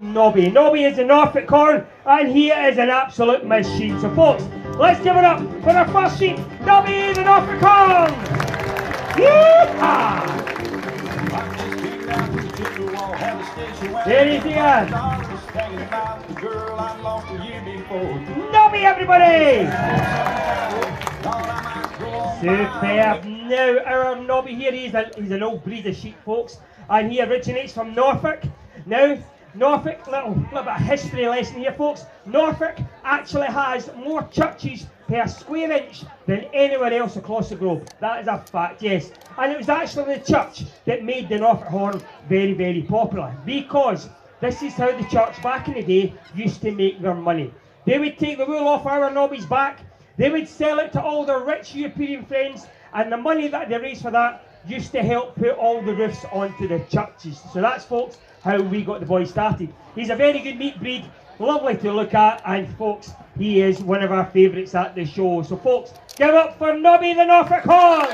Nobby. Nobby is a Norfolk horn, and he is an absolute machine. So folks, let's give it up for our first sheep, Nobby the Norfolk horn! Yeehaw! There he is. Nobby, everybody! Superb. Now our Nobby here, he's an old breed of sheep, folks, and he originates from Norfolk. Now, Norfolk, little bit of history lesson here, folks. Norfolk actually has more churches per square inch than anywhere else across the globe. That is a fact, yes. And it was actually the church that made the Norfolk horn very, very popular, because this is how the church back in the day used to make their money. They would take the wool off our Nobby's back, they would sell it to all their rich European friends, and the money that they raised for that used to help put all the roofs onto the churches. So that's, folks, how we got the boy started. He's a very good meat breed, lovely to look at, and folks, he is one of our favourites at the show. So folks, give up for Nobby the Norfolk horn!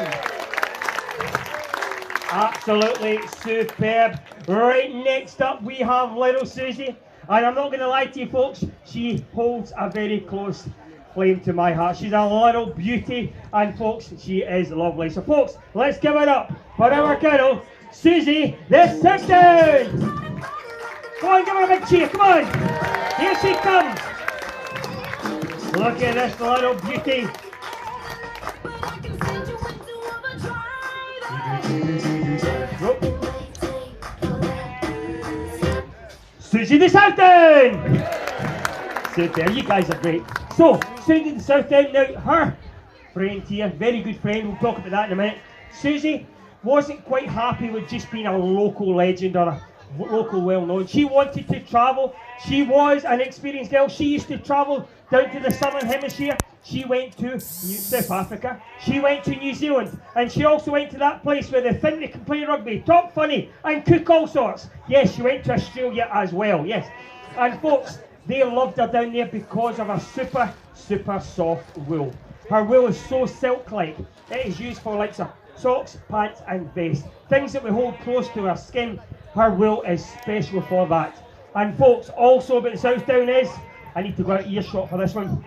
Absolutely superb. Right, next up we have little Susie, and I'm not going to lie to you, folks, she holds a very close flame to my heart. She's a little beauty, and folks, she is lovely. So folks, let's give it up for our girl, Susie the Sexton! Come on, give her a big cheer, come on! Here she comes! Look at this little beauty! Susie the Sexton! Super, you guys are great. So, Susie the Sexton, now her friend here, very good friend, we'll talk about that in a minute. Susie wasn't quite happy with just being a local legend or a local well-known. She wanted to travel. She was an experienced girl. She used to travel down to the southern hemisphere. She went to South Africa. She went to New Zealand. And she also went to that place where they think they can play rugby, talk funny, and cook all sorts. Yes, she went to Australia as well, yes. And folks, they loved her down there because of her super, super soft wool. Her wool is so silk-like. It is used for like socks, pants, and vests. Things that we hold close to our skin. Her wool is special for that. And folks, also about the Southdown is, I need to go out earshot for this one.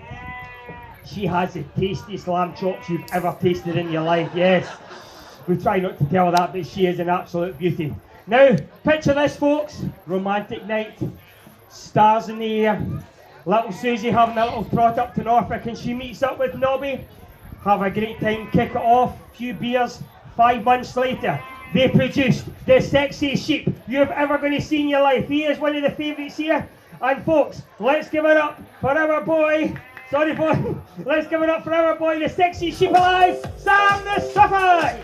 She has the tastiest lamb chops you've ever tasted in your life, yes. We try not to tell that, but she is an absolute beauty. Now, picture this, folks. Romantic night. Stars in the air. Little Susie having a little trot up to Norfolk, and she meets up with Nobby. Have a great time, kick it off, few beers. 5 months later, they produced the sexiest sheep you've ever going to see in your life. He is one of the favourites here. And folks, let's give it up for our boy. Sorry, boy. Let's give it up for our boy, the sexiest sheep alive, Sam the Suffolk.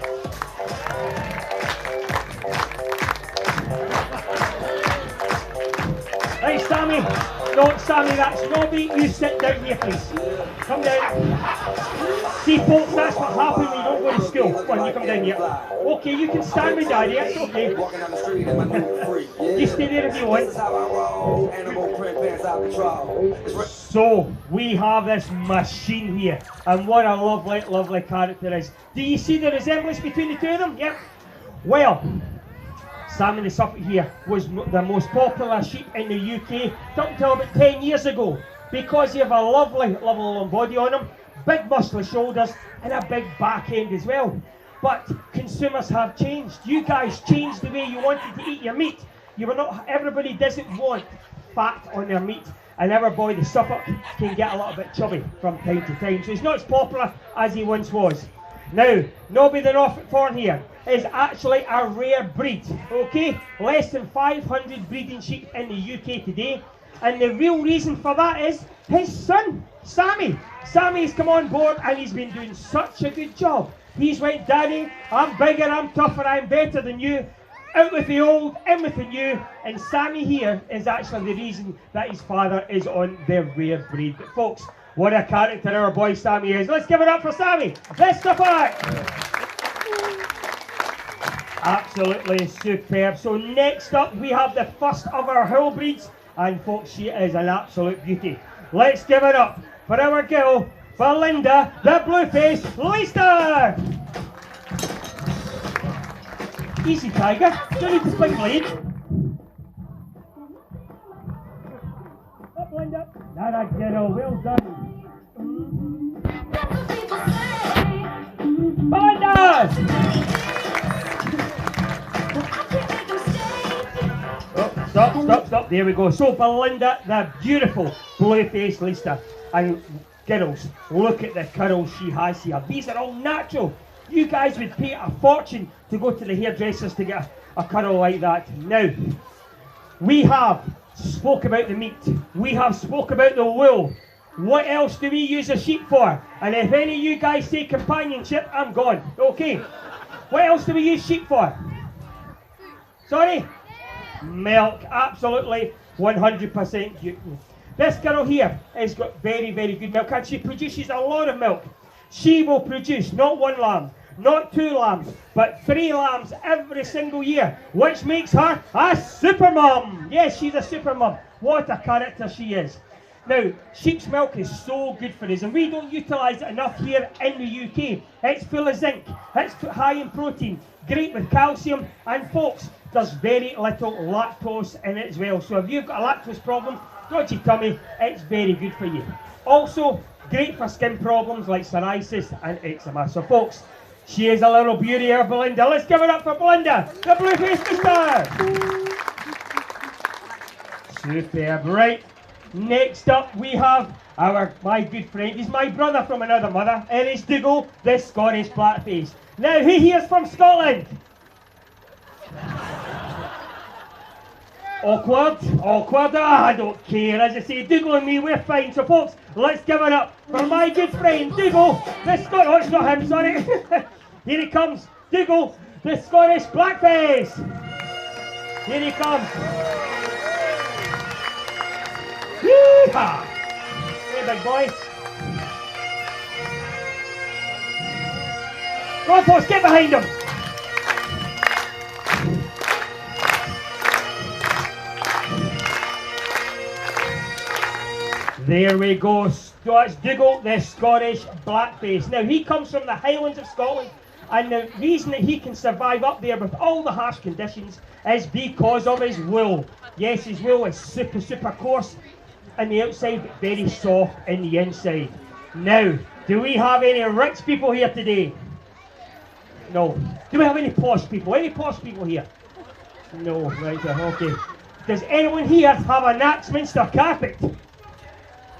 Right, Sammy. No, Sammy, that's Nobby. You sit down here, please. Come down. See, folks, that's what happens when you don't go to school. Come on, you come down here. Okay, you can stand with Daddy, it's okay. You stay there if you want. So, we have this machine here. And what a lovely, lovely character is. Do you see the resemblance between the two of them? Yep. Well, Sam the Suffolk here was the most popular sheep in the UK up until about 10 years ago, because you have a lovely, lovely long body on him, big muscly shoulders, and a big back end as well. But consumers have changed. You guys changed the way you wanted to eat your meat. You were not. Everybody doesn't want fat on their meat, and our boy the Suffolk can get a little bit chubby from time to time. So he's not as popular as he once was. Now, Nobby the Norfolk horn here is actually a rare breed, okay? Less than 500 breeding sheep in the UK today. And the real reason for that is his son, Sammy. Sammy's come on board and he's been doing such a good job. He's went, Daddy, I'm bigger, I'm tougher, I'm better than you. Out with the old, in with the new. And Sammy here is actually the reason that his father is on the rare breed. But folks, what a character our boy Sammy is. Let's give it up for Sammy. Let's step back. Absolutely superb. So next up we have the first of our hull breeds. And folks, she is an absolute beauty. Let's give it up for our girl, Belinda, the Blueface Leicester. Easy, Tiger. Don't need to swing blade. That a girl, well done. Belinda! Oh, stop. There we go. So Belinda, the beautiful blue-faced Leicester. And girls, look at the curls she has here. These are all natural. You guys would pay a fortune to go to the hairdressers to get a curl like that. Now, we have spoke about the meat. We have spoke about the wool. What else do we use a sheep for? And if any of you guys say companionship, I'm gone. Okay. What else do we use sheep for? Sorry? Milk. Absolutely 100%. This girl here has got very, very good milk, and she produces a lot of milk. She will produce not one lamb, not two lambs, but 3 lambs every single year, which makes her a super mum. Yes, she's a super mum. What a character she is. Now, sheep's milk is so good for us, and we don't utilise it enough here in the UK. It's full of zinc, it's high in protein, great with calcium, and folks, there's very little lactose in it as well. So if you've got a lactose problem, dodgy tummy, it's very good for you. Also, great for skin problems like psoriasis and eczema. So folks, she is a little beauty here, Belinda. Let's give it up for Belinda, the blue-faced star. Superb, right. Next up we have my good friend. He's my brother from another mother. It is Dougal, the Scottish blackface. Now, who here is from Scotland? Awkward. I don't care. As I say, Dougal and me, we're fine. So folks, let's give it up for my good friend, Dougal, the Scottish... Oh, it's not him, sorry. Here he comes, Dougal, the Scottish blackface. Here he comes. Yeehaw! Hey, big boy. Go on, folks, get behind him. There we go. That's Dougal, the Scottish blackface. Now, he comes from the Highlands of Scotland, and the reason that he can survive up there with all the harsh conditions is because of his wool. Yes, his wool is super, super coarse on the outside, but very soft in the inside. Now, do we have any rich people here today? No. Do we have any posh people? Any posh people here? No, right, okay. Does anyone here have an Axminster carpet?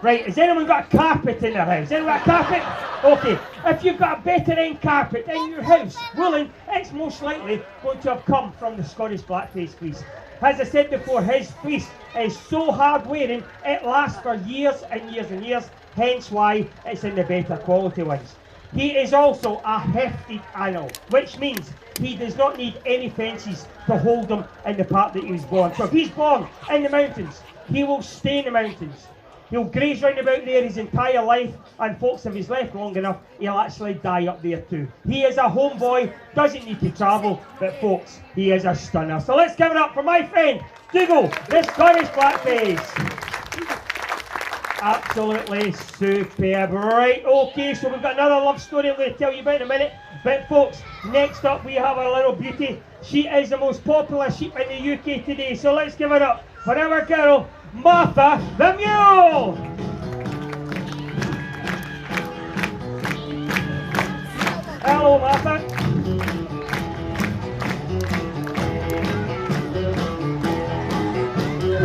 Right, has anyone got a carpet in their house? Anyone got a carpet? Okay, if you've got a better end carpet in your house, woolen, it's most likely going to have come from the Scottish blackface fleece. As I said before, his fleece is so hard wearing, it lasts for years and years and years, hence why it's in the better quality ones. He is also a hefty animal, which means he does not need any fences to hold him in the part that he was born. So if he's born in the mountains, he will stay in the mountains. He'll graze round about there his entire life, and folks, if he's left long enough, he'll actually die up there too. He is a homeboy, doesn't need to travel, but folks, he is a stunner. So let's give it up for my friend, Dougal, the Scottish blackface. Absolutely superb. Right, okay, so we've got another love story I'm going to tell you about in a minute. But folks, next up we have a little beauty. She is the most popular sheep in the UK today, so let's give it up for our girl, Martha the Mule! Hello, Martha.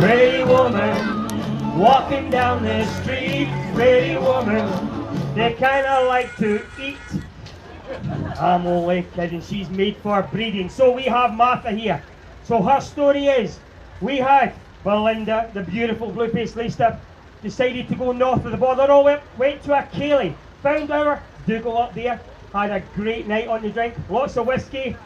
Pretty woman, walking down the street. Pretty woman, they kinda like to eat. I'm only kidding, she's made for breeding. So we have Martha here. So her story is, we had Belinda, the beautiful blue-faced Leicester, decided to go north of the border. All went to a ceilidh, found our Dougal up there, had a great night on the drink, lots of whiskey,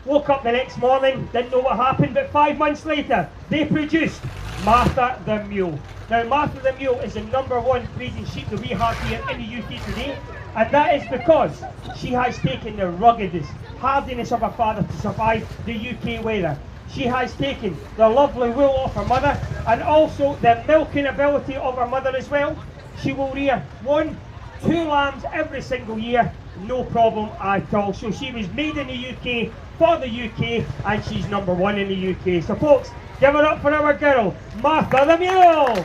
woke up the next morning, didn't know what happened, but 5 months later, they produced Martha the Mule. Now, Martha the Mule is the #1 breeding sheep that we have here in the UK today, and that is because she has taken the ruggedness, hardiness of her father to survive the UK weather. She has taken the lovely wool of her mother and also the milking ability of her mother as well. She will rear 1, 2 lambs every single year, no problem at all. So she was made in the UK for the UK, and she's #1 in the UK. So folks, give it up for our girl, Martha the Mule.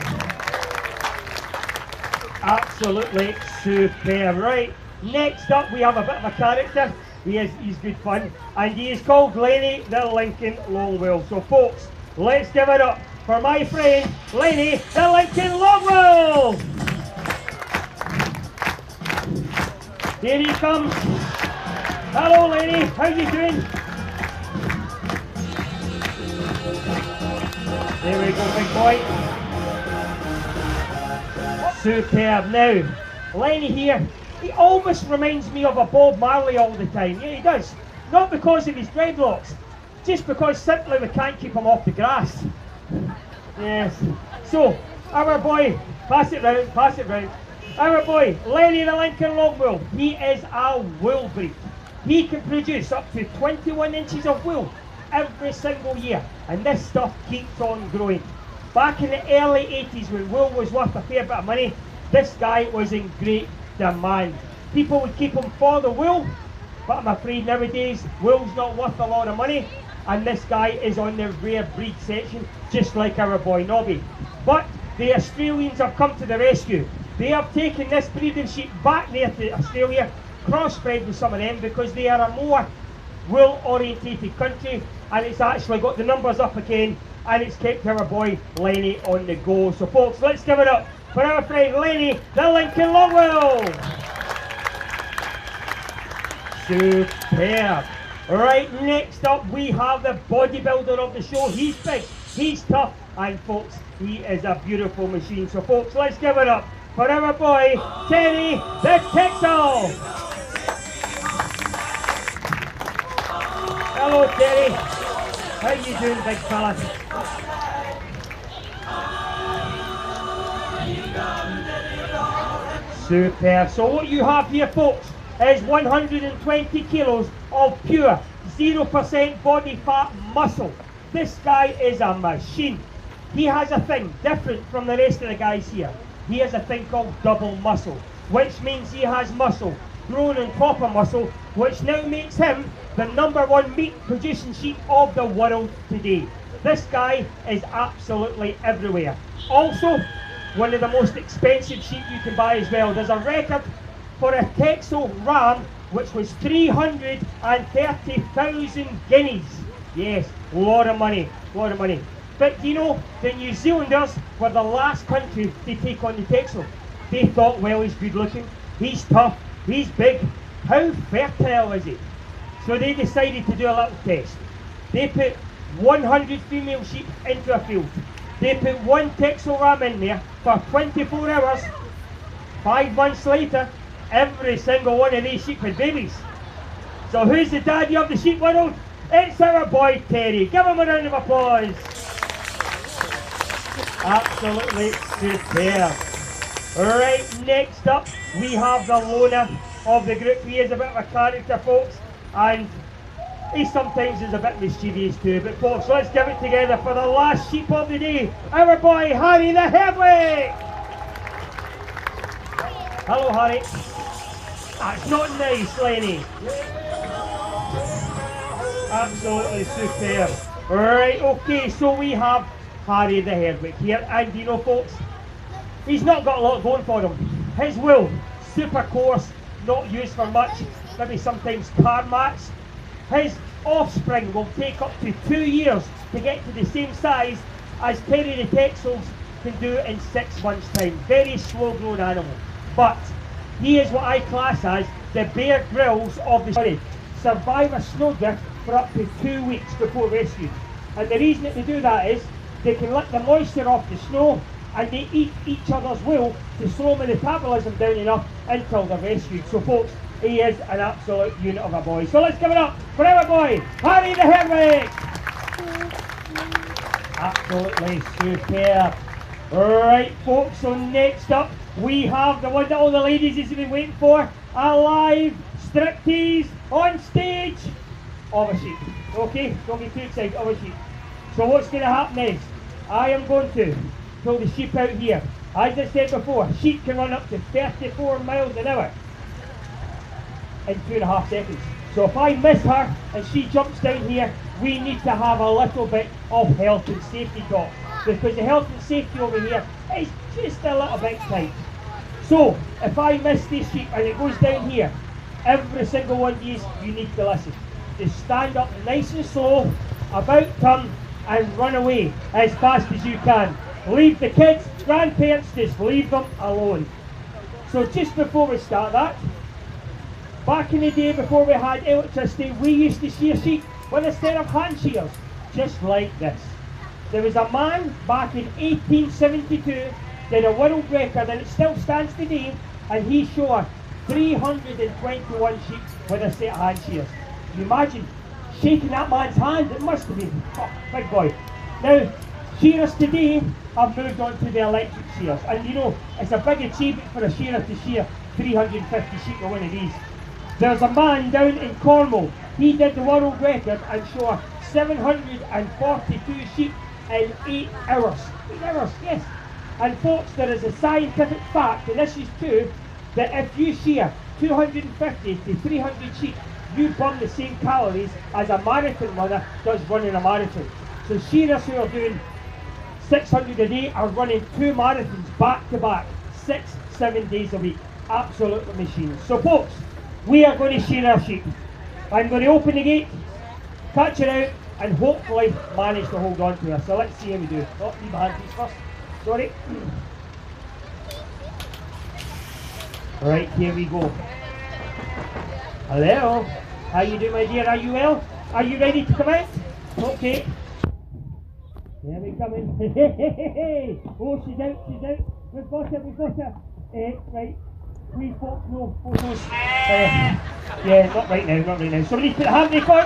Absolutely superb. Right, next up we have a bit of a character. He's good fun, and he is called Lenny the Lincoln Longwell. So folks, let's give it up for my friend Lenny the Lincoln Longwell. Here he comes. Hello Lenny, how you doing? There we go, big boy. Superb. Now, Lenny here, he almost reminds me of a Bob Marley all the time. Yeah, he does. Not because of his dreadlocks, just because simply we can't keep him off the grass. Yes. So, our boy, pass it round, pass it round. Our boy, Lenny the Lincoln Longwell, he is a wool breed. He can produce up to 21 inches of wool every single year, and this stuff keeps on growing. Back in the early 80s when wool was worth a fair bit of money, this guy was in great demand. People would keep him for the wool, but I'm afraid nowadays wool's not worth a lot of money, and this guy is on the rare breed section, just like our boy Nobby. But the Australians have come to the rescue. They have taken this breed of sheep back there to Australia, crossbred with some of them because they are a more wool orientated country, and it's actually got the numbers up again, and it's kept our boy Lenny on the go. So folks, let's give it up for our friend Lenny the Lincoln Longwell. Superb. Right, next up we have the bodybuilder of the show. He's big, he's tough, and folks, he is a beautiful machine. So folks, let's give it up for our boy Terry the Texel. Hello Terry, how you doing, big fella? Superb. So what you have here folks is 120 kilos of pure 0% body fat muscle. This guy is a machine. He has a thing different from the rest of the guys here. He has a thing called double muscle, which means he has muscle grown on top of muscle, which now makes him the #1 meat producing sheep of the world today. This guy is absolutely everywhere. Also, one of the most expensive sheep you can buy as well. There's a record for a Texel ram which was 330,000 guineas. Yes, a lot of money, a lot of money. But you know, the New Zealanders were the last country to take on the Texel. They thought, well, he's good looking, he's tough, he's big, how fertile is he? So they decided to do a little test. They put 100 female sheep into a field. They put one Texel ram in there for 24 hours. 5 months later, every single one of these sheep had babies. So who's the daddy of the sheep world? It's our boy Terry. Give him a round of applause. Absolutely superb. Right, next up we have the loner of the group. He is a bit of a character, folks, and he sometimes is a bit mischievous too. But folks, let's give it together for the last sheep of the day, our boy Harry the Herdwick. Hello Harry. That's not nice, Lenny. Absolutely superb. Right, okay, so we have Harry the Herdwick here, and you know folks, he's not got a lot going for him. His wool, super coarse, not used for much, maybe sometimes car mats. His offspring will take up to 2 years to get to the same size as Terry the Texels can do in 6 months' time. Very slow grown animal. But he is what I class as the Bear Grylls of the story. Survive a snowdrift for up to 2 weeks before rescue. And the reason that they do that is they can let the moisture off the snow, and they eat each other's wool to slow the metabolism down enough until they're rescued. So folks, he is an absolute unit of a boy. So let's give it up for our boy, Harry the Herdwick. Absolutely superb. Right folks, so next up we have the one that all the ladies have been waiting for, a live striptease on stage of a sheep. Okay, don't get too excited, of a sheep. So what's going to happen is, I am going to pull the sheep out here. As I said before, sheep can run up to 34 miles an hour in 2.5 seconds. So if I miss her and she jumps down here, we need to have a little bit of health and safety talk, because the health and safety over here is just a little bit tight. So, if I miss this sheep and it goes down here, every single one of these, you need to listen. Just stand up nice and slow, about turn, and run away as fast as you can. Leave the kids, grandparents, just leave them alone. So just before we start that, back in the day before we had electricity, we used to shear sheep with a set of hand shears, just like this. There was a man back in 1872 did a world record, and it still stands today, and he shore 321 sheep with a set of hand shears. Can you imagine shaking that man's hand? It must have been, oh, big boy. Now, shearers today have moved on to the electric shears, and you know, it's a big achievement for a shearer to shear 350 sheep with one of these. There's a man down in Cornwall, he did the world record and shore 742 sheep in 8 hours. 8 hours, yes. And folks, there is a scientific fact, and this is true, that if you shear 250 to 300 sheep, you burn the same calories as a marathon runner does running a marathon. So shearers who are doing 600 a day are running 2 marathons back to back, 6-7 days a week. Absolutely machines. So folks, we are going to shear our sheep. I'm going to open the gate, catch it out, and hopefully manage to hold on to her. So let's see how we do. Oh, leave my hand piece first. Sorry. Right, here we go. Hello. How you doing, my dear? Are you well? Are you ready to come out? Okay. Here we come in. Oh, she's out, she's out. We've got her, we've got her. Right. Please, folks, no photos. Yeah, not right now, not right now. So we need to put the handbrake on.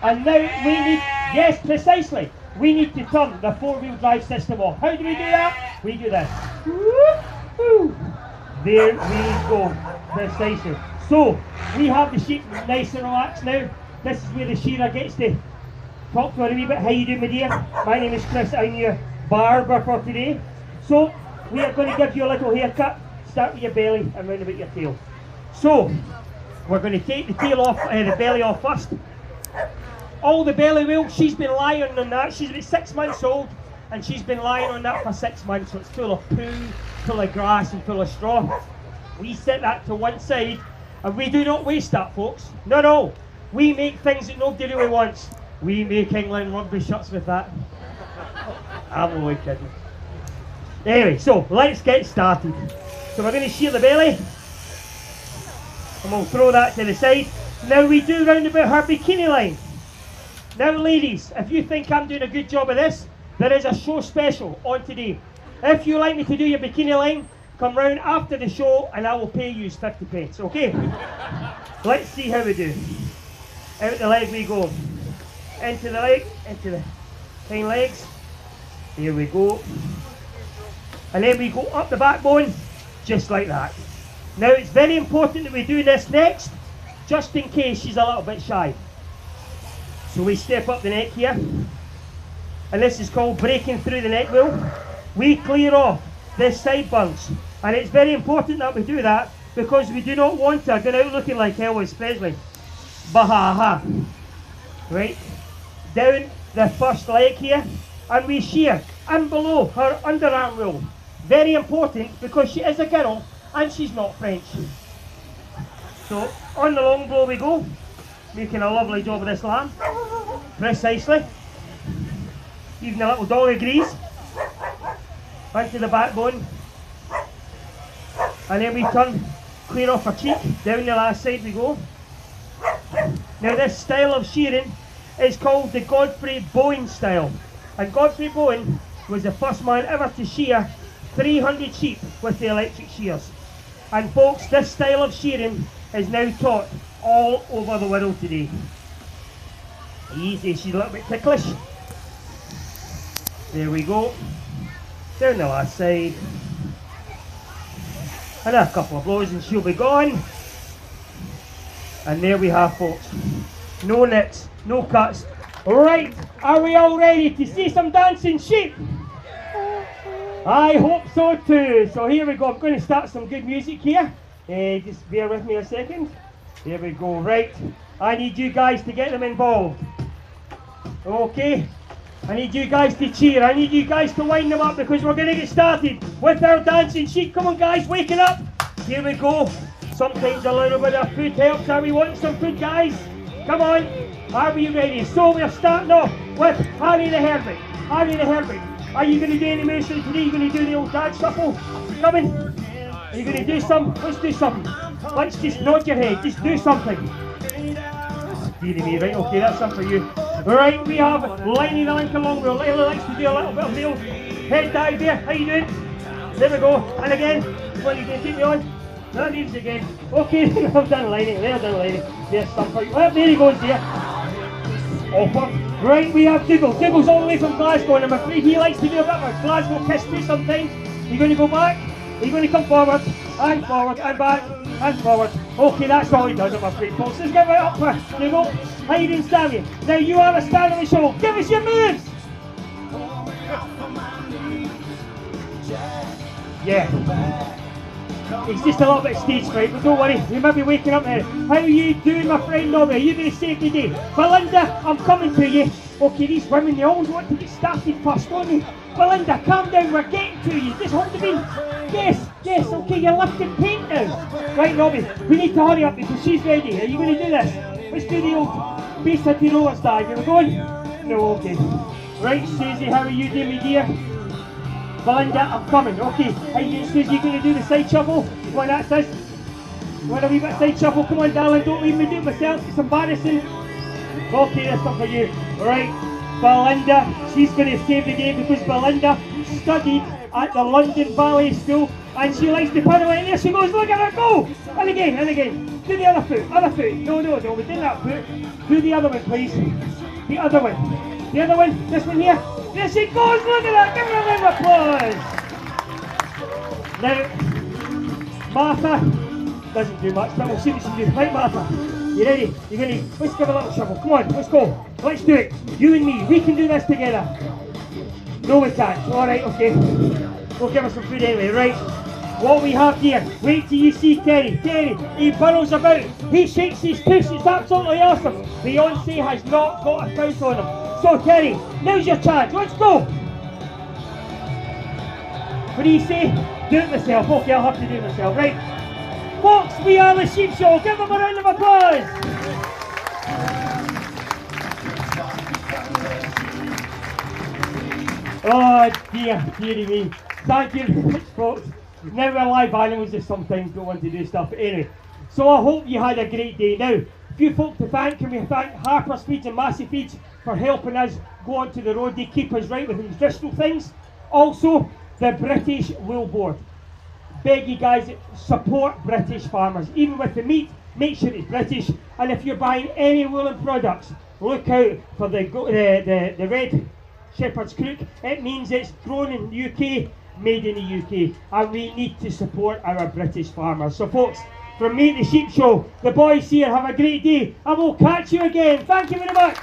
And now we need, yes, precisely. We need to turn the 4-wheel drive system off. How do we do that? We do this. There we go. Precisely. So, we have the sheep nice and relaxed now. This is where the shearer gets to talk to her a wee bit. How you doing, my dear? My name is Chris. I'm your barber for today. So, we are going to give you a little haircut. Start with your belly and round about your tail. So, we're going to take the tail off, the belly off first. All the belly wheel, she's been lying on that. She's about 6 months old, and she's been lying on that for 6 months. So it's full of poo, full of grass, and full of straw. We set that to one side, and we do not waste that, folks. No. We make things that nobody really wants. We make England rugby shirts with that. I'm only kidding. Anyway, so let's get started. So we're going to shear the belly, and we'll throw that to the side. Now we do round about her bikini line. Now ladies, if you think I'm doing a good job of this, there is a show special on today. If you like me to do your bikini line, come round after the show and I will pay you 50 pence, okay? Let's see how we do. Out the leg we go. Into the leg, into the hind legs. Here we go. And then we go up the backbone, just like that. Now it's very important that we do this next, just in case she's a little bit shy. So we step up the neck here, and this is called breaking through the neck wheel. We clear off this side bunks, and it's very important that we do that because we do not want her going out looking like Elvis Presley. Baha-ha. Right, down the first leg here, and we shear and below her underarm wheel. Very important because she is a girl and she's not French. So on the long blow we go, making a lovely job of this lamb. Precisely. Even the little dog agrees. Onto the backbone. And then we turn, clear off her cheek. Down the last side we go. Now this style of shearing is called the Godfrey Bowen style. And Godfrey Bowen was the first man ever to shear 300 sheep with the electric shears. And folks, this style of shearing is now taught all over the world today. Easy, she's a little bit ticklish. There we go. Down the last side. And a couple of blows and she'll be gone. And there we have, folks. No nicks, no cuts. Right, are we all ready to see some dancing sheep? I hope so too. So here we go. I'm going to start some good music here. Just bear with me a second. There we go. Right, I need you guys to get them involved. Okay, I need you guys to cheer. I need you guys to wind them up because we're going to get started with our dancing sheet. Come on guys, waking up. Here we go. Sometimes a little bit of food helps. Are we wanting some food, guys? Come on. Are we ready? So we're starting off with Harry the Hermit. Harry the Hermit. Are you going to do any motion today? Are you going to do the old dad shuffle? Coming? Are you going to do some? Let's do something. Let's just nod your head. Just do something. Dearie me, right? Okay, that's something for you. Right, we have Liney the Link along. Liney likes to do a little bit of the old head dive there. How you doing? There we go. And again. What are you going to take me on? That needs again. Okay, I've done Liney. There, I've done Liney. There's some for you. Oh, there he goes there. Offer. Right, we have Dougal. Dougal's all the way from Glasgow, and I'm afraid he likes to do a bit of a Glasgow kiss too sometimes. Are you going to go back? Are you going to come forward? And forward, and back, and forward. Okay, that's all he does, I'm afraid, folks. Let's get right up for Dougal. How you doing, Stanley? Now, you are a star on the show. Give us your moves! Yeah. It's just a little bit stage fright, but don't worry, you might be waking up there. How are you doing, my friend Nobby? Are you going to save the day? Belinda, I'm coming to you. Okay, these women, they always want to get started first, don't they? Belinda, calm down, we're getting to you. Just hold the bean. Yes, okay, you're lifting paint now. Right, Nobby, we need to hurry up because she's ready. Are you going to do this? Let's do the old base hitting rollers dive. Are we going? No, okay. Right, Susie, how are you doing, my dear? Belinda, I'm coming. Okay, how you doing, Susie? You going to do the side shuffle? Come on, that's us. Want a wee bit of side shuffle? Come on, darling, don't leave me do it myself. It's embarrassing. Okay, that's not for you. Right, Belinda, she's going to save the day because Belinda studied at the London Ballet School and she likes to pirouette. There she goes, look at her go! And again, and again. Do the other foot, other foot. No, we did that foot. Do the other one, please. The other one. The other one, this one here. There she goes, look at that, give her a round of applause. Now, Martha doesn't do much, but we'll see what she can do. Right, Martha? You ready? You ready? Let's give a little shuffle. Come on, let's go. Let's do it. You and me, we can do this together. No, we can't. Alright, okay. We'll give her some food anyway, right? What we have here, wait till you see Terry. Terry, he burrows about. He shakes his tush, it's absolutely awesome. Beyonce has not got a spouse on him. So Terry, now's your chance. Let's go. What do you say? Do it myself. Okay, I'll have to do it myself, right? Folks, we are the Sheep Show. Give them a round of applause. Oh dearie me. Thank you very much, folks. Now we're live animals just sometimes don't want to do stuff. Anyway, so I hope you had a great day. Now, a few folk to thank. Can we thank Harper's Feeds and Massive Feeds for helping us go onto the road. They keep us right with nutritional things. Also, the British Wool Board. Beg you guys, support British farmers. Even with the meat, make sure it's British. And if you're buying any woolen products, look out for the red shepherd's crook. It means it's grown in the UK, made in the UK. And we need to support our British farmers. So folks, from me at the Sheep Show, the boys here, have a great day. And we'll catch you again. Thank you very much.